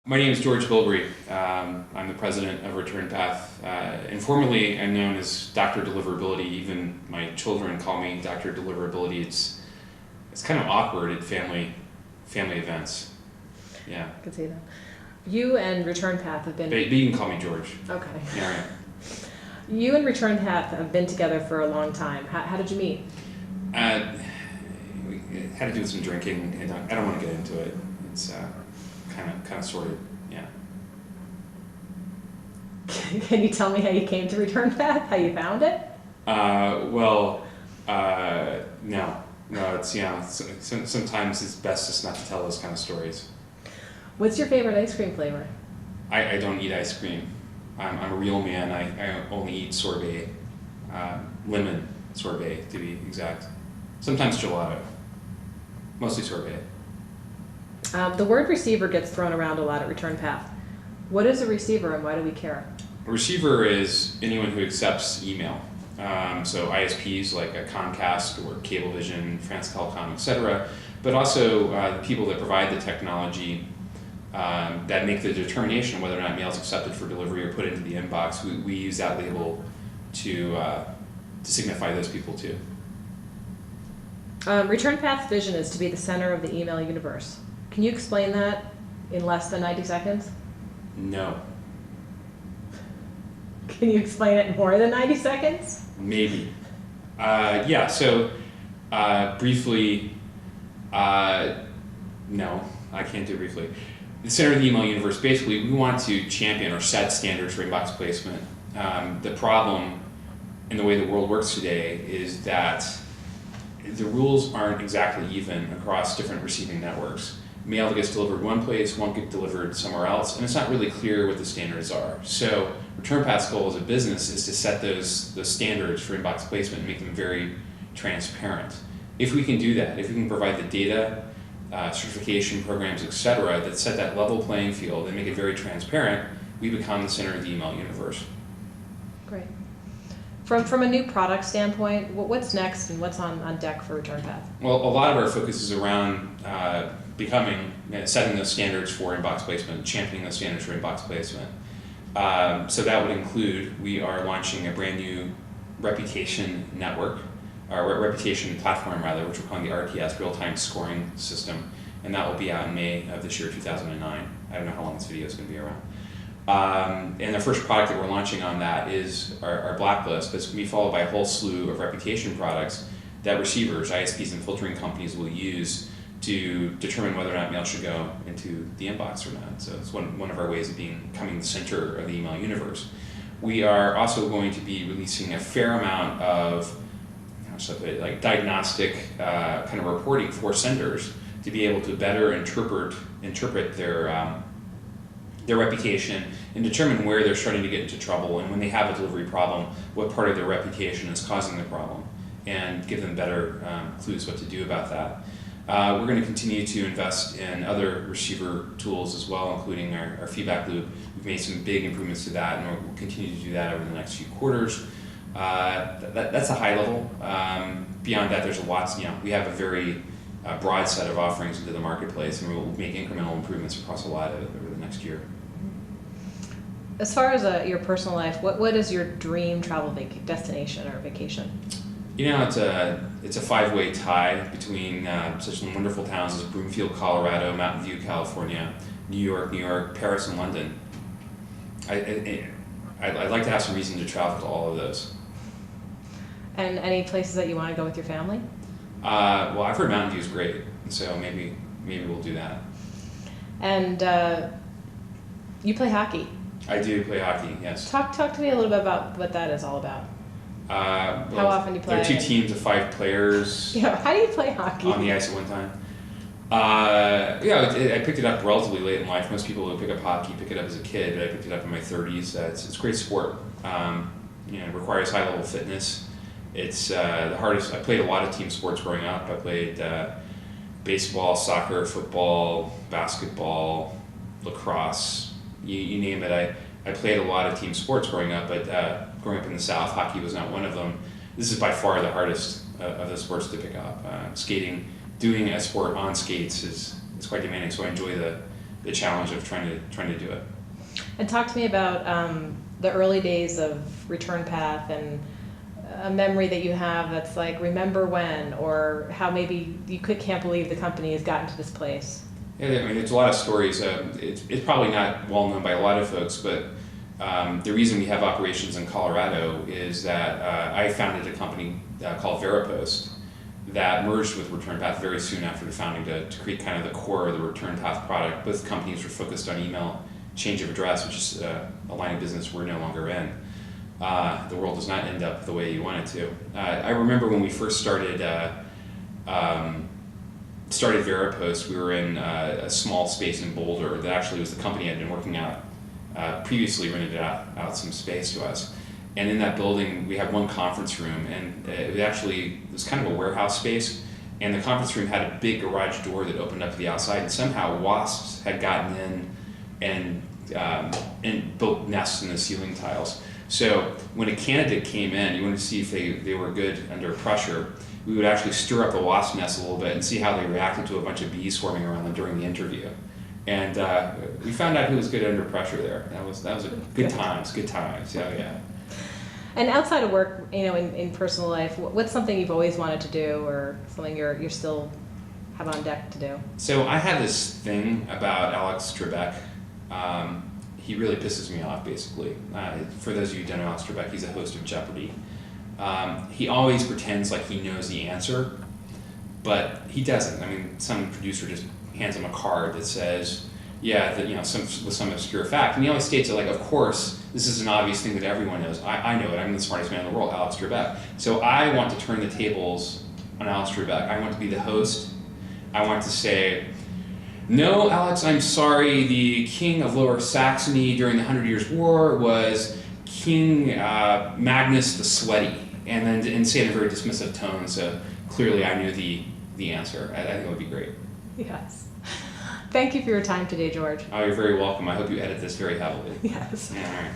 My name is George Bilbrey. I'm the president of Return Path. Informally, I'm known as Dr. Deliverability. Even my children call me Dr. Deliverability. It's kind of awkward at family events. Yeah. I can see that. You and Return Path have been... But you can call me George. Okay. Yeah, right. You and Return Path have been together for a long time. How did you meet? We had to do with some drinking, and I don't want to get into it. It's kind of sordid, yeah. Can you tell me how you came to Return Path? How you found it? No. It's sometimes it's best just not to tell those kind of stories. What's your favorite ice cream flavor? I don't eat ice cream. I'm a real man. I only eat sorbet, lemon sorbet to be exact. Sometimes gelato, mostly sorbet. The word receiver gets thrown around a lot at Return Path. What is a receiver and why do we care? A receiver is anyone who accepts email. So ISPs like a Comcast or Cablevision, France Telecom, etc. But also the people that provide the technology that make the determination whether or not mail is accepted for delivery or put into the inbox. We use that label to signify those people too. Return Path's vision is to be the center of the email universe. Can you explain that in less than 90 seconds? No. Can you explain it in more than 90 seconds? Maybe. Briefly, no, I can't do it briefly. The center of the email universe, basically, we want to champion or set standards for inbox placement. The problem in the way the world works today is that the rules aren't exactly even across different receiving networks. Mail that gets delivered one place won't get delivered somewhere else, and it's not really clear what the standards are. So Return Path's goal as a business is to set those standards for inbox placement and make them very transparent. If we can do that, if we can provide the data, certification programs, etc., that set that level playing field and make it very transparent, we become the center of the email universe. Great. From a new product standpoint, what's next and what's on deck for Return Path? Well, a lot of our focus is around setting those standards for inbox placement, championing those standards for inbox placement. So that would include, we are launching a brand new reputation network, or reputation platform rather, which we're calling the RTS, real-time scoring system, and that will be out in May of this year, 2009. I don't know how long this video is going to be around. And the first product that we're launching on that is our blacklist, but it's going to be followed by a whole slew of reputation products that receivers, ISPs, and filtering companies will use to determine whether or not mail should go into the inbox or not. So it's one of our ways of becoming the center of the email universe. We are also going to be releasing a fair amount of diagnostic kind of reporting for senders to be able to better interpret their reputation and determine where they're starting to get into trouble, and when they have a delivery problem, what part of their reputation is causing the problem, and give them better clues what to do about that. We're going to continue to invest in other receiver tools as well, including our feedback loop. We've made some big improvements to that, and we'll continue to do that over the next few quarters. That's a high level. Beyond that, there's lots. We have a very broad set of offerings into the marketplace, and we'll make incremental improvements across a lot of it over the next year. As far as your personal life, what is your dream travel destination or vacation? It's a five-way tie between such wonderful towns as Broomfield, Colorado, Mountain View, California, New York, Paris, and London. I'd like to have some reason to travel to all of those. And any places that you want to go with your family? Well, I've heard Mountain View is great, so maybe we'll do that. And you play hockey. I do play hockey, yes. Talk to me a little bit about what that is all about. How often do you play? There are 2 teams of 5 players. Yeah, how do you play hockey? On the ice at one time. I picked it up relatively late in life. Most people who pick up hockey pick it up as a kid, but I picked it up in my 30s. It's a great sport. It requires high level fitness. It's the hardest. I played a lot of team sports growing up. I played baseball, soccer, football, basketball, lacrosse. You name it. I played a lot of team sports growing up, but growing up in the South, hockey was not one of them. This is by far the hardest of the sports to pick up. Skating, doing a sport on skates is quite demanding, so I enjoy the challenge of trying to do it. And talk to me about the early days of Return Path and a memory that you have that's like, remember when, or how maybe you can't believe the company has gotten to this place. Yeah, I mean, there's a lot of stories. It's probably not well known by a lot of folks, but the reason we have operations in Colorado is that I founded a company called Veripost that merged with Return Path very soon after the founding to create kind of the core of the Return Path product. Both companies were focused on email change of address, which is a line of business we're no longer in. The world does not end up the way you want it to. I remember when we first started Veripost, we were in a small space in Boulder that actually was the company I'd been working at previously rented out some space to us. And in that building, we had one conference room, and it was kind of a warehouse space, and the conference room had a big garage door that opened up to the outside, and somehow wasps had gotten in and built nests in the ceiling tiles. So when a candidate came in, you wanted to see if they were good under pressure, we would actually stir up the wasp nest a little bit and see how they reacted to a bunch of bees swarming around them during the interview. And we found out who was good under pressure there. That was a good times. Yeah. And outside of work, in personal life, what's something you've always wanted to do, or something you're still have on deck to do? So I had this thing about Alex Trebek. He really pisses me off, basically. For those of you who don't know Alex Trebek, he's a host of Jeopardy. He always pretends like he knows the answer, but he doesn't. I mean, some producer just hands him a card that says, with some obscure fact, and he always states it like, of course, this is an obvious thing that everyone knows. I know it. I'm the smartest man in the world, Alex Trebek. So I want to turn the tables on Alex Trebek. I want to be the host. I want to say, no, Alex, I'm sorry. The king of Lower Saxony during the 100 Years' War was King Magnus the Sweaty, and say it in a very dismissive tone. So clearly, I knew the answer. I think it would be great. Yes. Thank you for your time today, George. Oh, you're very welcome. I hope you edit this very heavily. Yes. Yeah, all right.